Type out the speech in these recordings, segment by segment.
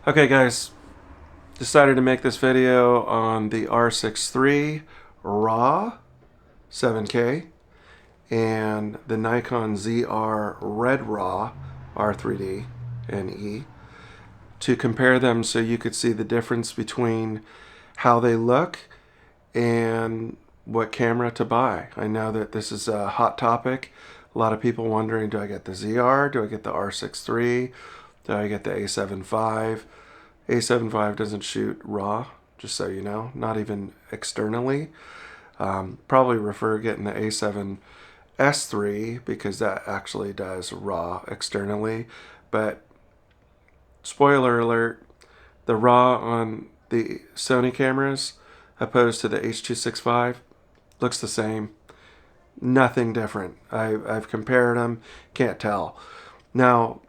Okay guys, decided to make this video on the R6III RAW 7K and the Nikon ZR Red RAW R3D and E to compare them so you could see the difference between how they look and what camera to buy. I know that this is a hot topic. A lot of people wondering, do I get the ZR? Do I get the R6III? Do I get the A7 IV? A7 V doesn't shoot RAW, just so you know, not even externally. Probably prefer getting the A7S III because that actually does RAW externally. But spoiler alert, the RAW on the Sony cameras opposed to the H.265 looks the same. Nothing different. I've compared them, can't tell. Now,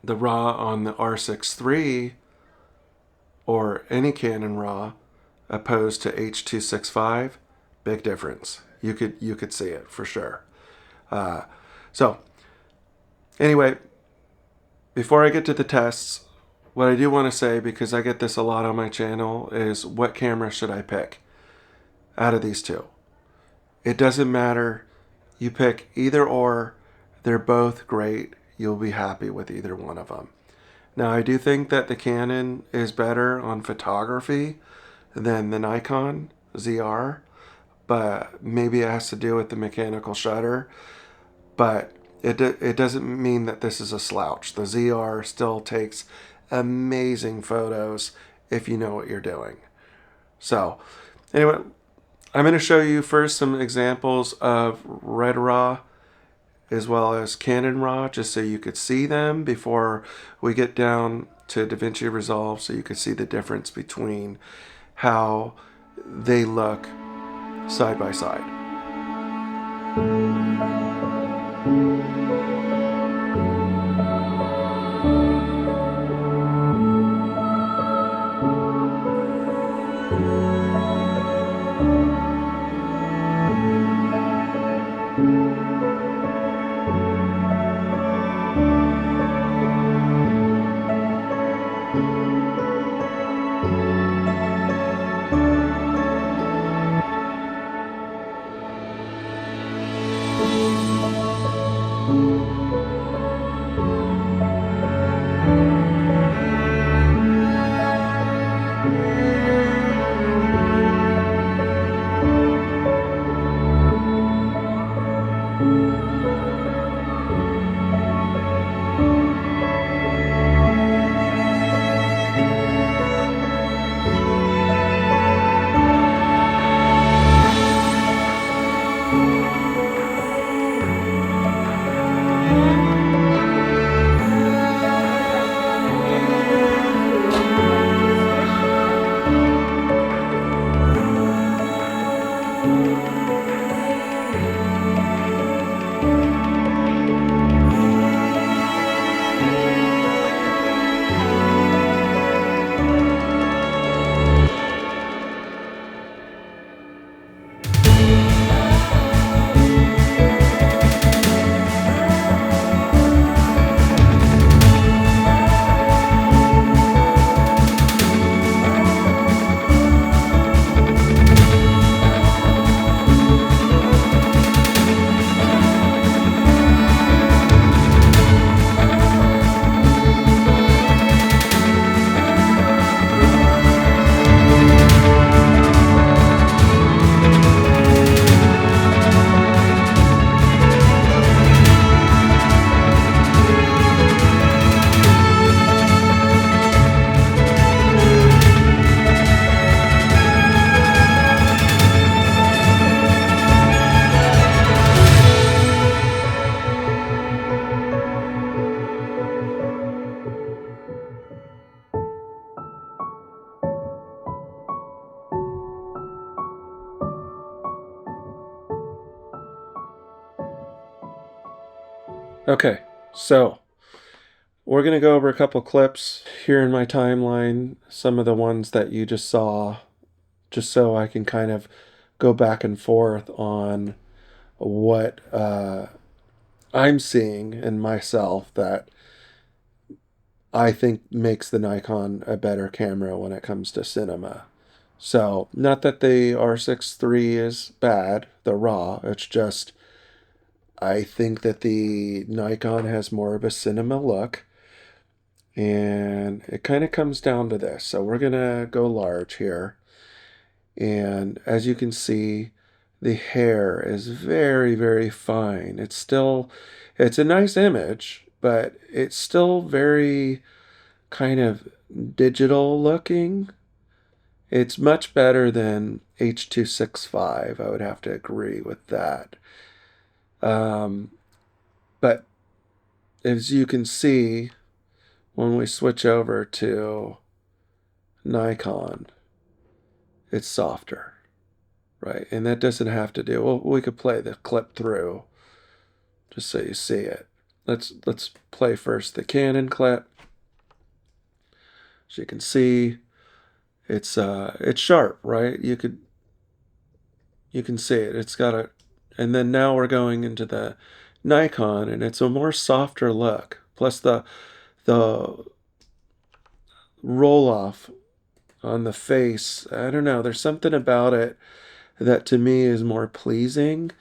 the RAW on the R6III or any Canon RAW opposed to H.265, big difference. You could see it for sure. So anyway, before I get to the tests, what I do want to say, because I get this a lot on my channel, is what camera should I pick out of these two? It doesn't matter. You pick either or. They're both great. You'll be happy with either one of them. Now, I do think that the Canon is better on photography than the Nikon ZR, but maybe it has to do with the mechanical shutter. But it doesn't mean that this is a slouch. The ZR still takes amazing photos if you know what you're doing. So anyway, I'm going to show you first some examples of Red RAW as well as Canon RAW, just so you could see them before we get down to DaVinci Resolve, so you could see the difference between how they look side by side. Okay, so we're going to go over a couple clips here in my timeline, some of the ones that you just saw, just so I can kind of go back and forth on what I'm seeing in myself that I think makes the Nikon a better camera when it comes to cinema. So, not that the R6III is bad, the RAW, it's just I think that the Nikon has more of a cinema look, and it kind of comes down to this. So we're gonna go large here, and as you can see, the hair is very, very fine. It's a nice image, but it's still very kind of digital looking. It's much better than H.265. I would have to agree with that. Um, but as you can see, when we switch over to Nikon, it's softer, right? And that doesn't have to do, well, we could play the clip through just so you see it. Let's play first the Canon clip. As you can see, it's sharp, right? You can see it. It's got a, and then now we're going into the Nikon, and it's a more softer look. Plus the roll off on the face, I don't know, there's something about it that to me is more pleasing.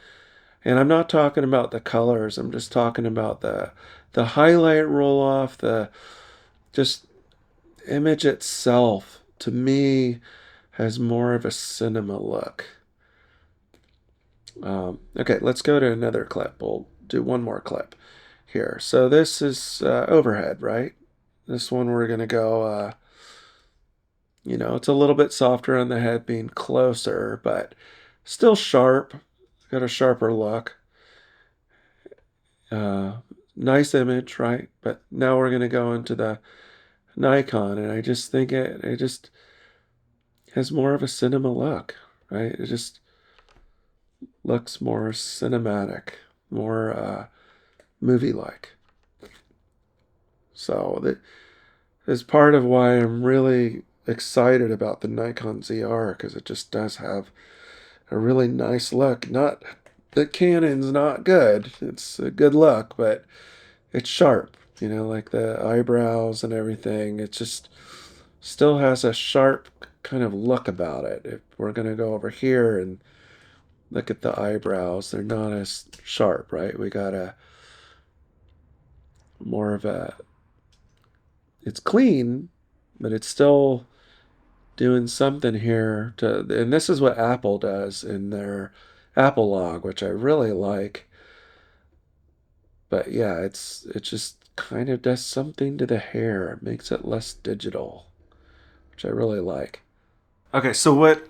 And I'm not talking about the colors, I'm just talking about the highlight roll off, the just image itself to me has more of a cinema look. Okay, let's go to another clip. We'll do one more clip here. So this is overhead, right? This one we're gonna go, you know, it's a little bit softer on the head being closer, but still sharp. Got a sharper look. Nice image, right? But now we're gonna go into the Nikon, and I just think it just has more of a cinema look, right? It just looks more cinematic, more movie-like. So that is part of why I'm really excited about the Nikon ZR, because it just does have a really nice look. Not that Canon's not good, it's a good look, but it's sharp, you know, like the eyebrows and everything. It just still has a sharp kind of look about it. If we're going to go over here and look at the eyebrows, they're not as sharp, right? We got a more of a, it's clean, but it's still doing something here to, and this is what Apple does in their Apple log, which I really like. But yeah, it just kind of does something to the hair. It makes it less digital, which I really like. Okay, so what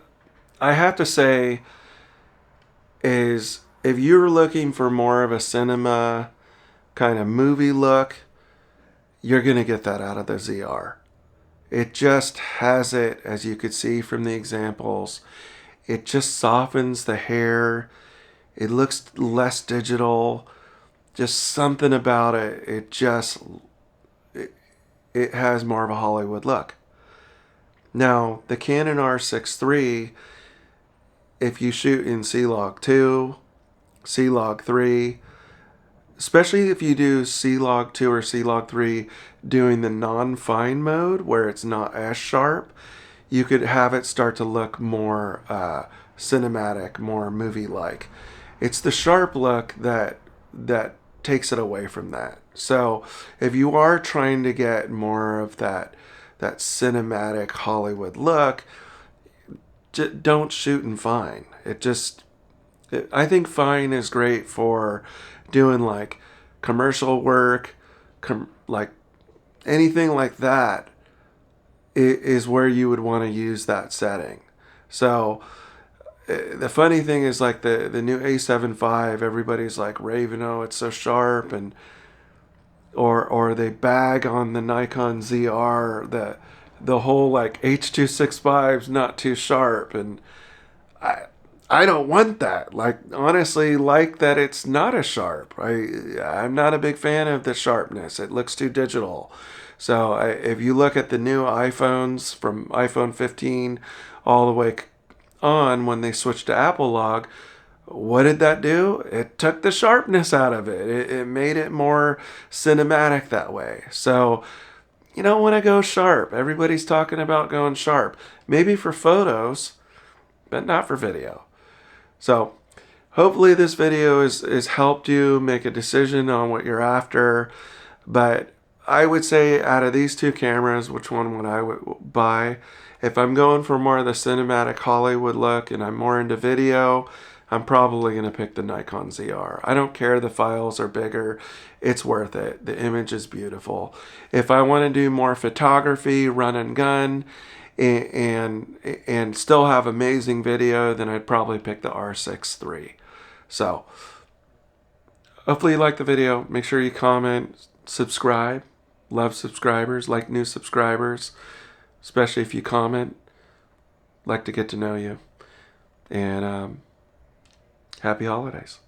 I have to say is if you're looking for more of a cinema kind of movie look, you're going to get that out of the ZR. It just has it, as you could see from the examples, it just softens the hair. It looks less digital. Just something about it. It has more of a Hollywood look. Now, the Canon R6III, if you shoot in C-Log 2, C-Log 3, especially if you do C-Log 2 or C-Log 3 doing the non-fine mode where it's not as sharp, you could have it start to look more cinematic, more movie-like. It's the sharp look that takes it away from that. So if you are trying to get more of that cinematic Hollywood look, don't shoot in fine. I think fine is great for doing like commercial work, like anything like that is where you would want to use that setting. So the funny thing is, like the new A7 IV, everybody's like raving, oh, it's so sharp, and or they bag on the Nikon ZR, the whole like H.265's not too sharp, and I don't want that. Like, honestly, like that it's not as sharp. I'm not a big fan of the sharpness. It looks too digital. So if you look at the new iPhones from iPhone 15 all the way on, when they switched to Apple log, what did that do? It took the sharpness out of it. It made it more cinematic that way. So you don't want to go sharp. Everybody's talking about going sharp. Maybe for photos, but not for video. So hopefully this video has helped you make a decision on what you're after. But I would say out of these two cameras, which one would I buy? If I'm going for more of the cinematic Hollywood look and I'm more into video, I'm probably going to pick the Nikon ZR. I don't care the files are bigger. It's worth it. The image is beautiful. If I want to do more photography, run and gun, and still have amazing video, then I'd probably pick the R6III. So hopefully you like the video. Make sure you comment, subscribe. Love subscribers, like new subscribers, especially if you comment. Like to get to know you. And happy holidays.